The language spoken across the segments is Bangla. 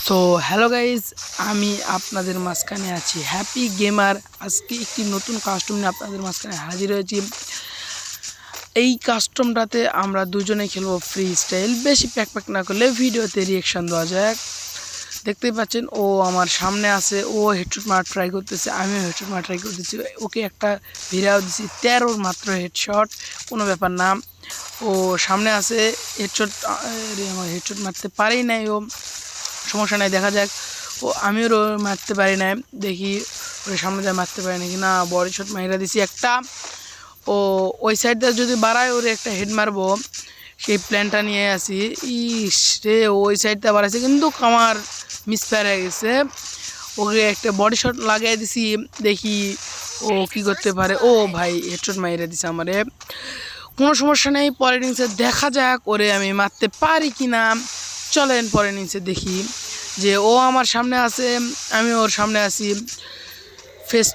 তো হ্যালো গাইজ, আমি আপনাদের মাঝখানে আছি হ্যাপি গেমার। আজকে একটি নতুন কাস্টম নিয়ে আপনাদের মাঝখানে হাজির হয়েছি। এই কাস্টমটাতে আমরা দুজনে খেলবো ফ্রি স্টাইল। বেশি প্যাক না করলে ভিডিওতে রিয়েকশান দেওয়া যায়। দেখতেই পাচ্ছেন ও আমার সামনে আছে, ও হেডশট মারা ট্রাই করতেছে, আমিও হেডশট মারা ট্রাই করতেছি। ওকে একটা ভিড়াও দিচ্ছি, 13 মাত্র হেডশট, কোনো ব্যাপার না। ও সামনে আছে, হেডশট আমার হেডশট মারতে পারেই নাই, ও সমস্যা নাই, দেখা যাক। ও আমিও মারতে পারি না, দেখি ওর সামনে যায় মারতে পারি নাকি না। বডি শট মাইরা দিছি একটা। ও ওই সাইডটা যদি বাড়ায় ওরে একটা হেড মারবো, সেই প্ল্যানটা নিয়ে আসি। ইস রে, ওই সাইডটা বাড়াইছে কিন্তু আমার মিসফায়ার হয়ে গেছে। ওকে একটা বডি শট লাগিয়ে দিছি, দেখি ও কি করতে পারে। ও ভাই হেডশট মাইরা দিছে আমারে, কোনো সমস্যা নেই। পরের ইনিংসে দেখা যাক ওরে আমি মারতে পারি কি না। চলেন পরের ইনিংসে দেখি যে ও আমার সামনে আছে, আমি ওর সামনে আছি, ফেস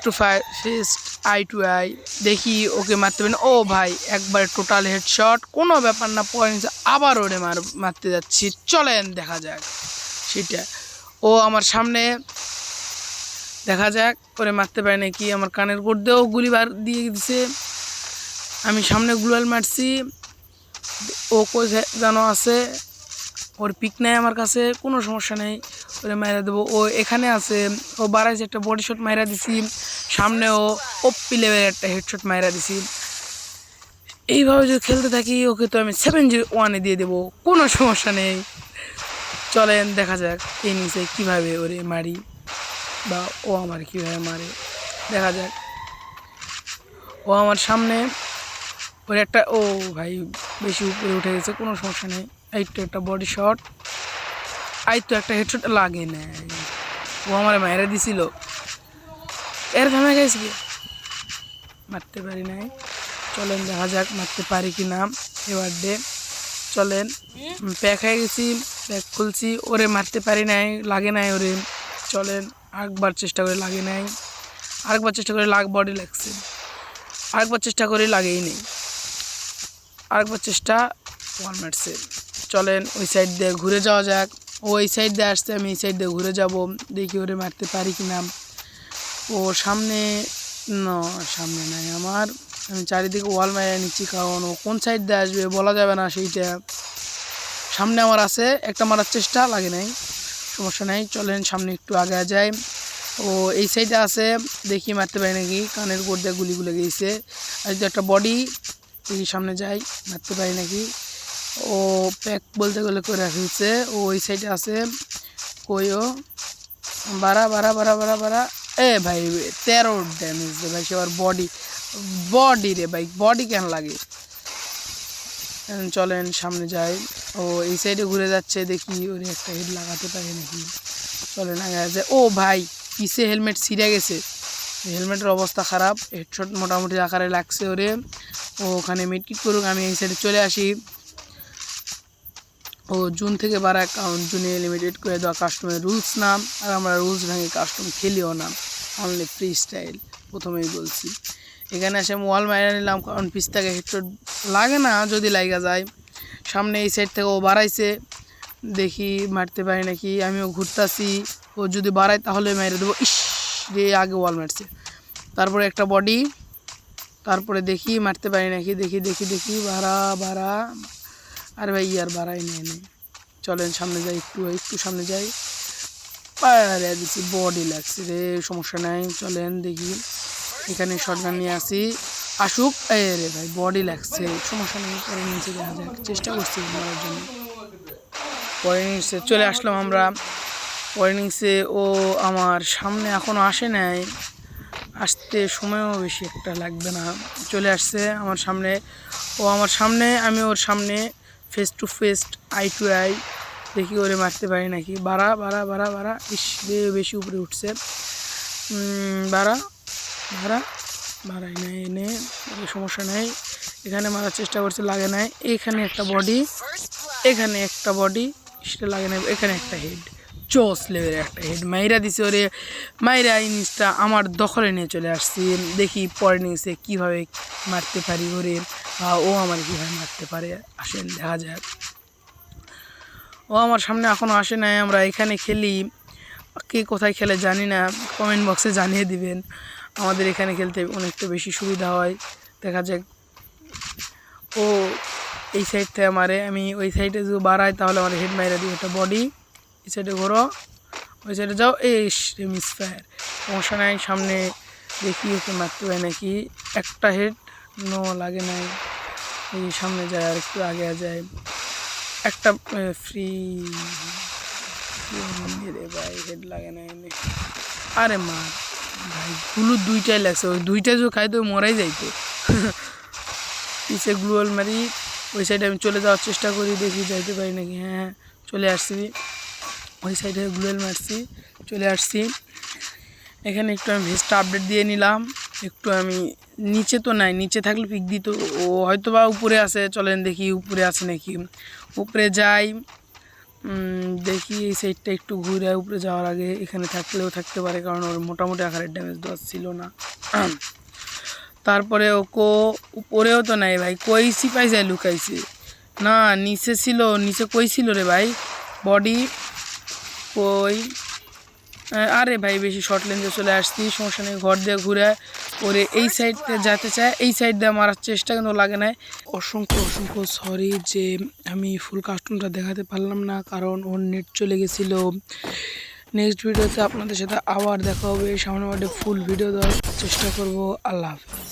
আই টু আই। দেখি ওকে মারতে পারি না। ও ভাই একবার টোটাল হেডশট, কোনো ব্যাপার না। পরের ইনিংসে আবার ওরে মারতে যাচ্ছি, চলেন দেখা যাক সেটা। ও আমার সামনে, দেখা যাক ওরে মারতে পারি নাকি। আমার কানের গোড় দিয়েও গুলি বার দিয়ে দিছে, আমি সামনে গ্লোয়াল মারছি। ও কই যেন আছে, ওর পিক নেই আমার কাছে, কোনো সমস্যা নেই, ওরে মাইরা দেবো। ও এখানে আছে, ও বাড়াইছে, একটা বডি শট মাইরা দিছি। সামনেও ওপি লেভেলের একটা হেডশট মাইরা দিছি। এইভাবে যদি খেলতে থাকি ওকে তো আমি 7-1 দিয়ে দেবো, কোনো সমস্যা নেই। চলেন দেখা যাক এই নিচে কীভাবে ওরে মারি, বা ও আমার কীভাবে মারে, দেখা যাক। ও আমার সামনে, ওর একটা, ও ভাই বেশি উপরে উঠে গেছে, কোনো সমস্যা নেই। এই তো একটা বডি শট, এই তো একটা হেডশট লাগে না, ও আমার মায়েরা দিছিল। এর থামে গেছি, মারতে পারি নাই। চলেন দেখা যাক মারতে পারি কি না এবার ডে। চলেন, প্যাক হয়ে গেছি, প্যাক খুলছি, ওরে মারতে পারি নাই, লাগে নাই ওরে। চলেন আরেকবার চেষ্টা করে, লাগে নাই, আরেকবার চেষ্টা করে, বডি লাগছে, আরেকবার চেষ্টা করে, লাগেই নেই, আরেকবার চেষ্টা, ওয়াল মারছে। চলেন ওই সাইড দিয়ে ঘুরে যাওয়া যাক। ও এই সাইড দিয়ে আসছে, আমি এই সাইড দিয়ে ঘুরে যাব, দেখি ওরে মারতে পারি কি না। ও সামনে, না সামনে নাই আমার, আমি চারিদিকে ওয়াল মারিয়ে নিচ্ছি, কারণ ও কোন সাইড দিয়ে আসবে বলা যাবে না সেইটা। সামনে আমার আছে, একটা মারার চেষ্টা, লাগে নাই, সমস্যা নাই। চলেন সামনে একটু আগে যায়। ও এই সাইডে আছে, দেখি মারতে পারি নাকি, কানের গোড় দিয়ে গুলিগুলো গিয়েছে। আর যদি একটা বডি, দেখি সামনে যাই, মারতে পারি নাকি। ও প্যাক বলতে গেলে করে ফেলছে, ও ওই সাইডে আছে, কইও বাড়া বাড়া বাড়া বাড়া বাড়া। এ ভাই 13 ড্যামেজ রে ভাই, সে আবার বডি রে ভাই, বডি কেন লাগে। চলেন সামনে যাই। ও এই সাইডে ঘুরে যাচ্ছে, দেখি ওরে একটা হেড লাগাতে পারে নাকি। চলেন আগে আছে। ও ভাই পিছে হেলমেট ছিঁড়ে গেছে, হেলমেটের অবস্থা খারাপ, হেডশট মোটামুটি আকারে লাগছে ওরে। ও ওখানে মিডকিট করুক, আমি এই সাইডে চলে আসি। ও জুন থেকে বাড়া অ্যাকাউন্ট, জুনে লিমিটেড করে দেওয়া কাস্টমের রুলস নাম, আর আমরা রুলস ভেঙে কাস্টম খেলিও না, অনলি ফ্রি স্টাইল, প্রথমেই বলছি। এখানে এসে আমি ওয়াল মাইরা নিলাম, কারণ পিস থেকে হেডশট লাগে না, যদি লাগা যায়। সামনে এই সাইড থেকে ও বাড়াইছে, দেখি মারতে পারি নাকি, আমিও ঘুরতাছি। ও যদি বাড়ায় তাহলে মেরে দেবো। ইস রে, আগে ওয়াল মারছে, তারপরে একটা বডি, তারপরে দেখি মারতে পারি নাকি, দেখি দেখি দেখি, বাড়া বাড়া, আর ভাই আর বাড়াই নেই। চলেন সামনে যাই, একটু সামনে যাই, পায়ে দিচ্ছি, বডি লাগছে রে, সমস্যা নাই। চলেন দেখি, এখানে শটগান নিয়ে আসি, আসুক। এ রে ভাই বডি লাগছে, সমস্যা নেই, পরে নিচে দেখা যাক, চেষ্টা করছি মারার জন্য। পরে নিচে চলে আসলাম আমরা। পরে নিচে ও আমার সামনে এখনও আসে নাই, আসতে সময়ও বেশি একটা লাগবে না, চলে আসছে আমার সামনে। ও আমার সামনে, আমি ওর সামনে, face to face, eye to eye, দেখি ওরে মারতে পারি নাকি। বাড়া বাড়া বাড়া বাড়া, ইস বেশি উপরে উঠছে, বাড়া বাড়া, বাড়াই নাই এনে, সমস্যা নেই। এখানে মারার চেষ্টা করছে, লাগে নাই। এখানে একটা বডি, এখানে একটা বডি, সেটা লাগে নাই। এখানে একটা হেড, জোস লেভেলের একটা হেড মাইরা দিছে ওরে। মাইরা ইনিংসটা আমার দখলে নিয়ে চলে আসছি, দেখি পরের ইনিংসে কীভাবে মারতে পারি ওরে, বা ও আমার কীভাবে মারতে পারে, আসেন দেখা যাক। ও আমার সামনে এখনও আসে নাই। আমরা এখানে খেলি, কে কোথায় খেলে জানি না, কমেন্ট বক্সে জানিয়ে দিবেন। আমাদের এখানে খেলতে অনেকটা বেশি সুবিধা হয়। দেখা যাক ও এই সাইড থেকে মারে, আমি ওই সাইডে যদি বাড়াই তাহলে আমার হেড মাইরা দিই। এটা বডি, এই সাইডে ঘোরো, ওই সাইডে যাও, এই মিস ফায়ার, সমস্যা নাই। সামনে দেখি ওকে মারতে হয় নাকি, একটা হেড নো লাগে নাই। এই সামনে যায় আর একটু আগে যায়, একটা ফ্রি রে ভাই, হেড লাগে না এনে। আরে মার ভাই, গুলো দুইটাই লাগছে, ওই দুইটা যে খাই তো মরাই যাইতো। পিছে গ্লুয়াল মারি, ওই সাইডে আমি চলে যাওয়ার চেষ্টা করি, দেখি যাইতে পারি নাকি। হ্যাঁ চলে আসছি, ওই সাইডে গ্লুয়াল মারছি, চলে আসছি। এখানে একটু আমি ভেস্টটা আপডেট দিয়ে নিলাম। একটু আমি নিচে তো নাই, নিচে থাকলে পিক দিত, ও হয়তো বা উপরে আছে। চলেন দেখি উপরে আছে নাকি, উপরে যাই। দেখি এই সাইডটা একটু ঘুরে, উপরে যাওয়ার আগে এখানে থাকলেও থাকতে পারে, কারণ ওর মোটামুটি আকারের ড্যামেজ দেওয়া ছিল না। তারপরে ওকে উপরেও তো নাই ভাই, কই সিপাই যায় লুকাইছে না, নিচে ছিল, নিচে কই ছিল রে ভাই, বডি কই। আরে ভাই বেশি শর্ট লেন্সে চলে আসছি, সমস্যা নেই। ঘর দিয়ে ঘুরে ওরে এই সাইডে যেতে চায়, এই সাইড দিয়ে মারার চেষ্টা কিন্তু লাগে নাই। অসংখ্য অসংখ্য সরি যে আমি ফুল কাস্টমটা দেখাতে পারলাম না, কারণ ওর নেট চলে গেছিলো। নেক্সট ভিডিওতে আপনাদের সাথে আবার দেখা হবে, সামনে ফুল ভিডিও দেওয়ার চেষ্টা করব। আল্লাহ হাফেজ।